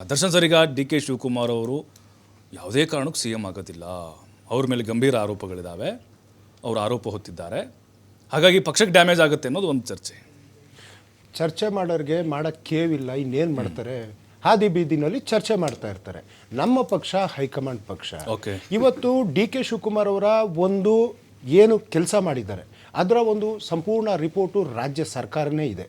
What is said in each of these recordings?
Darshan sir, ಈಗ D K Shivakumar ಅವರು ಯಾವುದೇ ಕಾರಣಕ್ಕೂ ಸಿ ಎಂ ಆಗೋದಿಲ್ಲ. ಅವ್ರ ಮೇಲೆ ಗಂಭೀರ ಆರೋಪಗಳಿದ್ದಾವೆ, ಅವರು ಆರೋಪ ಹೊತ್ತಿದ್ದಾರೆ. ಹಾಗಾಗಿ ಪಕ್ಷಕ್ಕೆ ಡ್ಯಾಮೇಜ್ ಆಗುತ್ತೆ ಅನ್ನೋದು ಒಂದು ಚರ್ಚೆ ಮಾಡೋರಿಗೆ ಮಾಡೋಕ್ಕೆ ಕೇವಿಲ್ಲ, ಇನ್ನೇನು ಮಾಡ್ತಾರೆ? ಹಾದಿ ಬೀದಿನಲ್ಲಿ ಚರ್ಚೆ ಮಾಡ್ತಾ ಇರ್ತಾರೆ. ನಮ್ಮ ಪಕ್ಷ ಹೈಕಮಾಂಡ್ ಪಕ್ಷ. ಇವತ್ತು ಡಿ ಕೆ ಶಿವಕುಮಾರ್ ಅವರ ಒಂದು ಏನು ಕೆಲಸ ಮಾಡಿದ್ದಾರೆ ಅದರ ಒಂದು ಸಂಪೂರ್ಣ ರಿಪೋರ್ಟು ರಾಜ್ಯ ಸರ್ಕಾರನೇ ಇದೆ.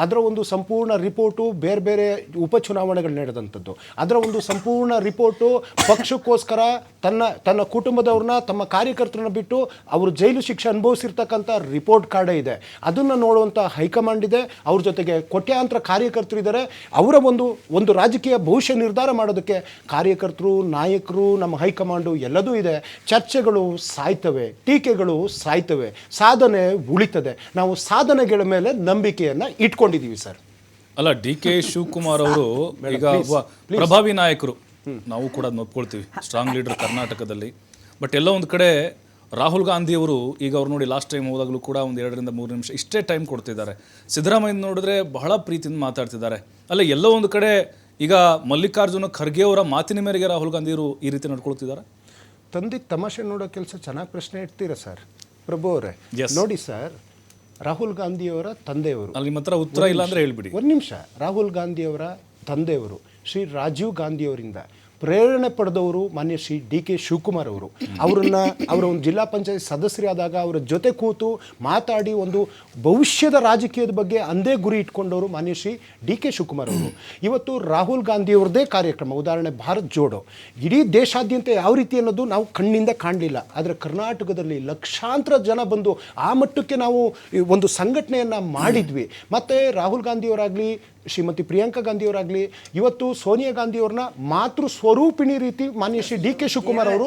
ಅದರ ಒಂದು ಸಂಪೂರ್ಣ ರಿಪೋರ್ಟು ಬೇರೆ ಬೇರೆ ಉಪಚುನಾವಣೆಗಳು ನಡೆದಂಥದ್ದು. ಅದರ ಒಂದು ಸಂಪೂರ್ಣ ರಿಪೋರ್ಟು ಪಕ್ಷಕ್ಕೋಸ್ಕರ ತನ್ನ ಕುಟುಂಬದವ್ರನ್ನ, ತಮ್ಮ ಕಾರ್ಯಕರ್ತರನ್ನ ಬಿಟ್ಟು ಅವರು ಜೈಲು ಶಿಕ್ಷೆ ಅನುಭವಿಸಿರ್ತಕ್ಕಂಥ ರಿಪೋರ್ಟ್ ಕಾರ್ಡೇ ಇದೆ. ಅದನ್ನು ನೋಡುವಂಥ ಹೈಕಮಾಂಡ್ ಇದೆ. ಅವ್ರ ಜೊತೆಗೆ ಕೋಟ್ಯಾಂತರ ಕಾರ್ಯಕರ್ತರು ಇದ್ದಾರೆ. ಅವರ ಒಂದು ರಾಜಕೀಯ ಭವಿಷ್ಯ ನಿರ್ಧಾರ ಮಾಡೋದಕ್ಕೆ ಕಾರ್ಯಕರ್ತರು, ನಾಯಕರು, ನಮ್ಮ ಹೈಕಮಾಂಡು ಎಲ್ಲದೂ ಇದೆ. ಚರ್ಚೆಗಳು ಸಾಯ್ತವೆ, ಟೀಕೆಗಳು ಸಾಯ್ತವೆ, ಸಾಧನೆ ಉಳಿತದೆ. ನಾವು ಸಾಧನೆಗಳ ಮೇಲೆ ನಂಬಿಕೆಯನ್ನು ಇಟ್ಕೊಂಡಿದ್ದೀವಿ ಸರ್. ಅಲ್ಲ, ಡಿ ಕೆ ಶಿವಕುಮಾರ್ ಅವರು ಈಗ ಪ್ರಭಾವಿ ನಾಯಕರು, ನಾವು ಕೂಡ ಅದನ್ನ ಒಪ್ಕೊಳ್ತೀವಿ, ಸ್ಟ್ರಾಂಗ್ ಲೀಡರ್ ಕರ್ನಾಟಕದಲ್ಲಿ. ಬಟ್ ಎಲ್ಲ ಒಂದು ಕಡೆ ರಾಹುಲ್ ಗಾಂಧಿ ಅವರು ಈಗ ಅವ್ರು ನೋಡಿ ಲಾಸ್ಟ್ ಟೈಮ್ ಹೋದಾಗಲೂ ಕೂಡ ಒಂದು 2 ರಿಂದ 3 ನಿಮಿಷ ಇಷ್ಟೇ ಟೈಮ್ ಕೊಡ್ತಿದ್ದಾರೆ. ಸಿದ್ದರಾಮಯ್ಯ ನೋಡಿದ್ರೆ ಬಹಳ ಪ್ರೀತಿಯಿಂದ ಮಾತಾಡ್ತಿದ್ದಾರೆ. ಅಲ್ಲ, ಎಲ್ಲೋ ಒಂದು ಕಡೆ ಈಗ ಮಲ್ಲಿಕಾರ್ಜುನ ಖರ್ಗೆ ಅವರ ಮಾತಿನ ಮೇರೆಗೆ ರಾಹುಲ್ ಗಾಂಧಿ ಅವರು ಈ ರೀತಿ ನಡ್ಕೊಳ್ತಿದ್ದಾರೆ. ತಂದಿಗೆ ತಮಾಷೆ ನೋಡೋ ಕೆಲಸ ಚೆನ್ನಾಗಿ ಪ್ರಶ್ನೆ ಇಡ್ತೀರಾ ಸರ್ ಪ್ರಭು ಅವರೇ. ನೋಡಿ ಸರ್, ರಾಹುಲ್ ಗಾಂಧಿಯವರ ತಂದೆಯವರು, ಅಲ್ಲಿ ನಿಮ್ಮ ಹತ್ರ ಉತ್ತರ ಇಲ್ಲ ಅಂದರೆ ಹೇಳ್ಬಿಡಿ. ಒಂದು ನಿಮಿಷ. ರಾಹುಲ್ ಗಾಂಧಿಯವರ ತಂದೆಯವರು ಶ್ರೀ ರಾಜೀವ್ ಗಾಂಧಿಯವರಿಂದ ಪ್ರೇರಣೆ ಪಡೆದವರು ಮಾನ್ಯ ಶ್ರೀ ಡಿ ಕೆ ಶಿವಕುಮಾರ್ ಅವರು. ಅವರ ಒಂದು ಜಿಲ್ಲಾ ಪಂಚಾಯತ್ ಸದಸ್ಯರಾದಾಗ ಅವರ ಜೊತೆ ಕೂತು ಮಾತಾಡಿ ಒಂದು ಭವಿಷ್ಯದ ರಾಜಕೀಯದ ಬಗ್ಗೆ ಅಂದೇ ಗುರಿ ಇಟ್ಕೊಂಡವರು ಮಾನ್ಯ ಶ್ರೀ ಡಿ ಕೆ ಶಿವಕುಮಾರ್ ಅವರು. ಇವತ್ತು ರಾಹುಲ್ ಗಾಂಧಿಯವ್ರದ್ದೇ ಕಾರ್ಯಕ್ರಮ, ಉದಾಹರಣೆ ಭಾರತ್ ಜೋಡೋ, ಇಡೀ ದೇಶಾದ್ಯಂತ ಯಾವ ರೀತಿ ಅನ್ನೋದು ನಾವು ಕಣ್ಣಿಂದ ಕಾಣಲಿಲ್ಲ. ಆದರೆ ಕರ್ನಾಟಕದಲ್ಲಿ ಲಕ್ಷಾಂತರ ಜನ ಬಂದು ಆ ಮಟ್ಟಕ್ಕೆ ನಾವು ಒಂದು ಸಂಘಟನೆಯನ್ನು ಮಾಡಿದ್ವಿ. ಮತ್ತು ರಾಹುಲ್ ಗಾಂಧಿಯವರಾಗಲಿ, ಶ್ರೀಮತಿ ಪ್ರಿಯಾಂಕಾ ಗಾಂಧಿಯವರಾಗಲಿ, ಇವತ್ತು ಸೋನಿಯಾ ಗಾಂಧಿಯವ್ರನ್ನ ಮಾತೃ ಸ್ವರೂಪಿಣಿ ರೀತಿ ಮಾನ್ಯ ಶ್ರೀ ಡಿ ಕೆ ಶಿವಕುಮಾರ್ ಅವರು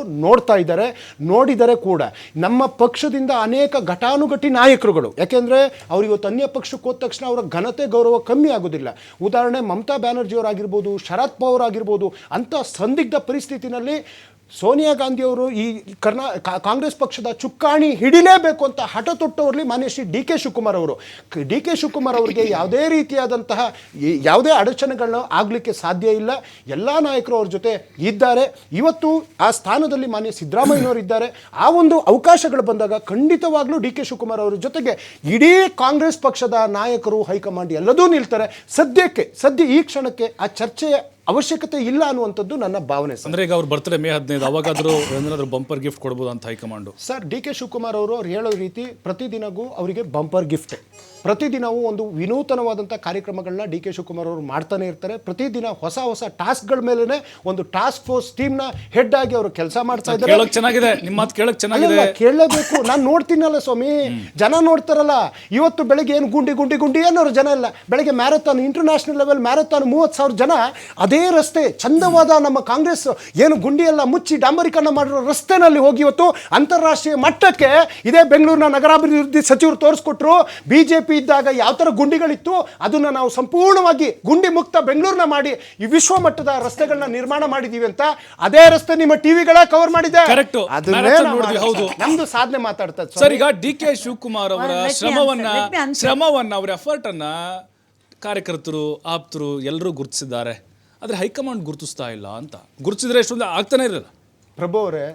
ನೋಡಿದರೆ ಕೂಡ ನಮ್ಮ ಪಕ್ಷದಿಂದ ಅನೇಕ ಘಟಾನುಘಟಿ ನಾಯಕರುಗಳು, ಯಾಕೆಂದರೆ ಅವ್ರು ಇವತ್ತು ಅನ್ಯ ಪಕ್ಷಕ್ಕೆ ಹೋದ ತಕ್ಷಣ ಅವರ ಘನತೆ ಗೌರವ ಕಮ್ಮಿ ಆಗೋದಿಲ್ಲ. ಉದಾಹರಣೆ ಮಮತಾ ಬ್ಯಾನರ್ಜಿಯವರಾಗಿರ್ಬೋದು, ಶರದ್ ಪವಾರ್ ಆಗಿರ್ಬೋದು. ಅಂಥ ಸಂದಿಗ್ಧ ಪರಿಸ್ಥಿತಿನಲ್ಲಿ ಸೋನಿಯಾ ಗಾಂಧಿಯವರು ಈ ಕಾಂಗ್ರೆಸ್ ಪಕ್ಷದ ಚುಕ್ಕಾಣಿ ಹಿಡಿಲೇಬೇಕು ಅಂತ ಹಠ ತೊಟ್ಟವರಲ್ಲಿ ಮಾನ್ಯ ಶ್ರೀ ಡಿ ಕೆ ಶಿವಕುಮಾರ್ ಅವರು. ಡಿ ಕೆ ಶಿವಕುಮಾರ್ ಅವರಿಗೆ ಯಾವುದೇ ರೀತಿಯಾದಂತಹ ಯಾವುದೇ ಅಡಚಣೆಗಳನ್ನ ಆಗಲಿಕ್ಕೆ ಸಾಧ್ಯ ಇಲ್ಲ. ಎಲ್ಲ ನಾಯಕರು ಅವ್ರ ಜೊತೆ ಇದ್ದಾರೆ. ಇವತ್ತು ಆ ಸ್ಥಾನದಲ್ಲಿ ಮಾನ್ಯ ಸಿದ್ದರಾಮಯ್ಯನವರು ಇದ್ದಾರೆ. ಆ ಒಂದು ಅವಕಾಶಗಳು ಬಂದಾಗ ಖಂಡಿತವಾಗ್ಲೂ ಡಿ ಕೆ ಶಿವಕುಮಾರ್ ಅವರ ಜೊತೆಗೆ ಇಡೀ ಕಾಂಗ್ರೆಸ್ ಪಕ್ಷದ ನಾಯಕರು, ಹೈಕಮಾಂಡ್ ಎಲ್ಲದೂ ನಿಲ್ತಾರೆ. ಸದ್ಯ ಈ ಕ್ಷಣಕ್ಕೆ ಆ ಚರ್ಚೆಯ ಅವಶ್ಯಕತೆ ಇಲ್ಲ ಅನ್ನುವಂಥದ್ದು ನನ್ನ ಭಾವನೆ. ಅಂದ್ರೆ ಈಗ ಅವ್ರು ಬರ್ತಾರೆ ಮೇ 15, ಅವಾಗಾದ್ರೂ ಏನಾದರೂ ಬಂಪರ್ ಗಿಫ್ಟ್ ಕೊಡ್ಬೋದು ಅಂತ high command. Sir, D K Shivakumar ಅವರು ಹೇಳೋ ರೀತಿ ಪ್ರತಿದಿನವೂ ಅವರಿಗೆ ಬಂಪರ್ ಗಿಫ್ಟ್. ಪ್ರತಿದಿನವೂ ಒಂದು ವಿನೂತನವಾದಂಥ ಕಾರ್ಯಕ್ರಮಗಳನ್ನ ಡಿ ಕೆ ಶಿವಕುಮಾರ್ ಅವರು ಮಾಡ್ತಾನೆ ಇರ್ತಾರೆ. ಪ್ರತಿದಿನ ಹೊಸ ಟಾಸ್ಕ್ಗಳ ಮೇಲೆ ಒಂದು ಟಾಸ್ಕ್ ಫೋರ್ಸ್ ಟೀಮ್ನ ಹೆಡ್ ಆಗಿ ಅವರು ಕೆಲಸ ಮಾಡ್ತಾ ಇದ್ದಾರೆ. ಚೆನ್ನಾಗಿದೆ, ನಿಮ್ಮ ಮಾತು ಕೇಳಕ್ ಚೆನ್ನಾಗಿದೆ. ಕೇಳಲೇಬೇಕು, ನಾನು ನೋಡ್ತೀನಲ್ಲ ಸ್ವಾಮಿ, ಜನ ನೋಡ್ತಾರಲ್ಲ. ಇವತ್ತು ಬೆಳಗ್ಗೆ ಏನು ಗುಂಡಿ ಏನೋರು ಜನ ಇಲ್ಲ. ಬೆಳಗ್ಗೆ ಮ್ಯಾರಥಾನ್, ಇಂಟರ್ನ್ಯಾಷನಲ್ ಲೆವೆಲ್ ಮ್ಯಾರಥಾನ್, 30,000 ಜನ. ಅದೇ ರಸ್ತೆ ಚಂದವಾದ ನಮ್ಮ ಕಾಂಗ್ರೆಸ್ ಏನು ಗುಂಡಿ ಎಲ್ಲ ಮುಚ್ಚಿ ಡಾಂಬರೀಕರಣ ಮಾಡಿರೋ ರಸ್ತೆನಲ್ಲಿ ಹೋಗಿ ಇವತ್ತು ಅಂತಾರಾಷ್ಟ್ರೀಯ ಮಟ್ಟಕ್ಕೆ ಇದೇ ಬೆಂಗಳೂರಿನ ನಗರಾಭಿವೃದ್ಧಿ ಸಚಿವರು ತೋರಿಸ್ಕೊಟ್ರು. ಬಿಜೆಪಿ ಇದ್ದಾಗ ಯಾವ ಥರ ಗುಂಡಿಗಳಿತ್ತು ಅದನ್ನು ನಾವು ಸಂಪೂರ್ಣವಾಗಿ ಗುಂಡಿ ಮುಕ್ತ ಬೆಂಗಳೂರನ್ನ ಮಾಡಿ ಈ ವಿಶ್ವ ಮಟ್ಟದ ರಸ್ತೆಗಳನ್ನ ನಿರ್ಮಾಣ ಮಾಡಿದೀವಿ ಅಂತ ಅದೇ ರಸ್ತೆ ನಿಮ್ಮ ಟಿವಿಗಳ ಕವರ್ ಮಾಡಿದೆ. ನಮ್ದು ಸಾಧನೆ ಮಾತಾಡ್ತದೆ ಸರ್. ಈಗ ಡಿ ಕೆ ಶಿವಕುಮಾರ್ ಅವರ ಶ್ರಮವನ್ನ ಅವರ ಎಫರ್ಟ್ ಅನ್ನ ಕಾರ್ಯಕರ್ತರು, ಆಪ್ತರು ಎಲ್ಲರೂ ಗುರುತಿಸಿದ್ದಾರೆ. ಆದರೆ ಹೈಕಮಾಂಡ್ ಗುರುತಿಸ್ತಾ ಇಲ್ಲ ಅಂತ. ಗುರುತಿಸಿದ್ರೆ ಎಷ್ಟೊಂದು ಆಗ್ತಾನೆ ಇರಲ್ಲ. ಪ್ರಭು ಅವರೇ,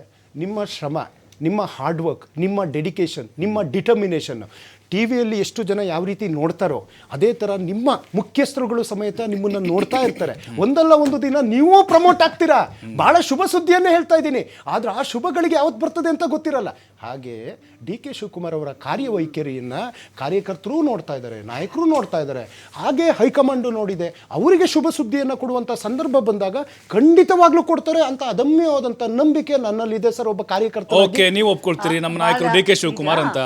ನಿಮ್ಮ ಶ್ರಮ, ನಿಮ್ಮ ಹಾರ್ಡ್ ವರ್ಕ್, ನಿಮ್ಮ ಡೆಡಿಕೇಶನ್, ನಿಮ್ಮ ಡಿಟರ್ಮಿನೇಷನ್ ಟಿ ವಿಯಲ್ಲಿ ಎಷ್ಟು ಜನ ಯಾವ ರೀತಿ ನೋಡ್ತಾರೋ ಅದೇ ಥರ ನಿಮ್ಮ ಮುಖ್ಯಸ್ಥರುಗಳು ಸಮೇತ ನಿಮ್ಮನ್ನು ನೋಡ್ತಾ ಇರ್ತಾರೆ. ಒಂದಲ್ಲ ಒಂದು ದಿನ ನೀವೂ ಪ್ರಮೋಟ್ ಆಗ್ತೀರಾ. ಭಾಳ ಶುಭ ಸುದ್ದಿಯನ್ನೇ ಹೇಳ್ತಾ ಇದ್ದೀನಿ. ಆದರೆ ಆ ಶುಭಗಳಿಗೆ ಯಾವತ್ತು ಬರ್ತದೆ ಅಂತ ಗೊತ್ತಿರಲ್ಲ. ಹಾಗೆ ಡಿ ಕೆ ಶಿವಕುಮಾರ್ ಅವರ ಕಾರ್ಯವೈಖರಿಯನ್ನು ಕಾರ್ಯಕರ್ತರು ನೋಡ್ತಾ ಇದ್ದಾರೆ, ನಾಯಕರು ನೋಡ್ತಾ ಇದ್ದಾರೆ. ಹಾಗೆ ಹೈಕಮಾಂಡು ನೋಡಿದೆ. ಅವರಿಗೆ ಶುಭ ಸುದ್ದಿಯನ್ನು ಕೊಡುವಂಥ ಸಂದರ್ಭ ಬಂದಾಗ ಖಂಡಿತವಾಗ್ಲೂ ಕೊಡ್ತಾರೆ ಅಂತ ಅದಮ್ಯವಾದಂಥ ನಂಬಿಕೆ ನನ್ನಲ್ಲಿದೆ ಸರ್. ಒಬ್ಬ ಕಾರ್ಯಕರ್ತ. ಓಕೆ, ನೀವು ಒಪ್ಕೊಳ್ತೀರಿ ನಮ್ಮ ನಾಯಕರು ಡಿ ಕೆ ಶಿವಕುಮಾರ್ ಅಂತ.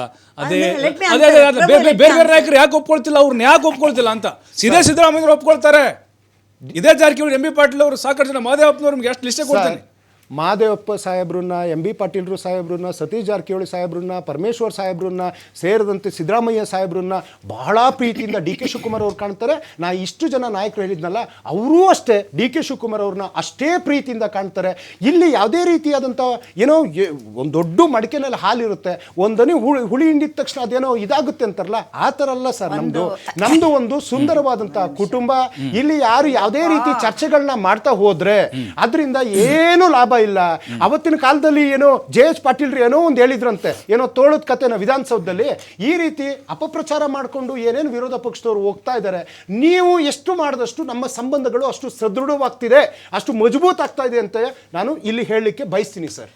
ಬೇರೆ ನಾಯಕರು ಯಾಕೆ ಒಪ್ಕೊಳ್ತಿಲ್ಲ, ಅವ್ರನ್ನ ಯಾಕೆ ಒಪ್ಕೊಳ್ತಿಲ್ಲ ಅಂತ ಸಿದ್ದರಾಮಯ್ಯ ಒಪ್ಕೊಳ್ತಾರೆ. ಇದೇ ಜಾರಕಿಹೊಳಿ, ಎಂ ಬಿ ಪಾಟೀಲ್ ಅವರು, ಸಾಕಷ್ಟು ಜನ, ಮಹದೇವಪ್ಪನವ್ರು, ನಿಮ್ಗೆ ಎಷ್ಟು ಲಿಸ್ಟೇ ಕೊಡ್ತೀನಿ. ಮಹಾದೇವಪ್ಪ ಸಾಹೇಬ್ರನ್ನ, ಎಂ ಬಿ ಪಾಟೀಲ್ರು ಸಾಹೇಬ್ರನ್ನ, ಸತೀಶ್ ಜಾರಕಿಹೊಳಿ ಸಾಹೇಬ್ರನ್ನ, ಪರಮೇಶ್ವರ್ ಸಾಹೇಬ್ರನ್ನ ಸೇರಿದಂತೆ ಸಿದ್ದರಾಮಯ್ಯ ಸಾಹೇಬ್ರನ್ನ ಬಹಳ ಪ್ರೀತಿಯಿಂದ ಡಿ ಕೆ ಶಿವಕುಮಾರ್ ಅವ್ರು ಕಾಣ್ತಾರೆ. ನಾ ಇಷ್ಟು ಜನ ನಾಯಕರು ಹೇಳಿದ್ನಲ್ಲ, ಅವರೂ ಅಷ್ಟೇ ಡಿ ಕೆ ಶಿವಕುಮಾರ್ ಅವ್ರನ್ನ ಅಷ್ಟೇ ಪ್ರೀತಿಯಿಂದ ಕಾಣ್ತಾರೆ. ಇಲ್ಲಿ ಯಾವುದೇ ರೀತಿಯಾದಂಥ ಏನೋ ಒಂದು ದೊಡ್ಡ ಮಡಿಕೆನಲ್ಲಿ ಹಾಲಿರುತ್ತೆ, ಒಂದನೇ ಹುಳಿ ಹಿಂಡಿದ ತಕ್ಷಣ ಅದೇನೋ ಇದಾಗುತ್ತೆ ಅಂತಾರಲ್ಲ, ಆ ಥರ ಅಲ್ಲ ಸರ್. ನಮ್ದು ಒಂದು ಸುಂದರವಾದಂತಹ ಕುಟುಂಬ. ಇಲ್ಲಿ ಯಾರು ಯಾವುದೇ ರೀತಿ ಚರ್ಚೆಗಳನ್ನ ಮಾಡ್ತಾ ಹೋದ್ರೆ ಅದರಿಂದ ಏನು ಲಾಭ ಇಲ್ಲ. ಅವತ್ತಿನ ಕಾಲದಲ್ಲಿ ಏನೋ JH ಪಾಟೀಲ್ರು ಏನೋ ಒಂದು ಹೇಳಿದ್ರಂತೆ, ಏನೋ ತೋಳದ ಕಥೆನ ವಿಧಾನಸೌಧದಲ್ಲಿ. ಈ ರೀತಿ ಅಪಪ್ರಚಾರ ಮಾಡಿಕೊಂಡು ಏನೇನು ವಿರೋಧ ಪಕ್ಷದವರು ಹೋಗ್ತಾ ಇದ್ದಾರೆ. ನೀವು ಎಷ್ಟು ಮಾಡಿದಷ್ಟು ನಮ್ಮ ಸಂಬಂಧಗಳು ಅಷ್ಟು ಸದೃಢವಾಗ್ತಿದೆ, ಅಷ್ಟು ಮಜಬೂತ್ ಆಗ್ತಾ ಇದೆ ಅಂತ ನಾನು ಇಲ್ಲಿ ಹೇಳಲಿಕ್ಕೆ ಬಯಸ್ತೀನಿ ಸರ್.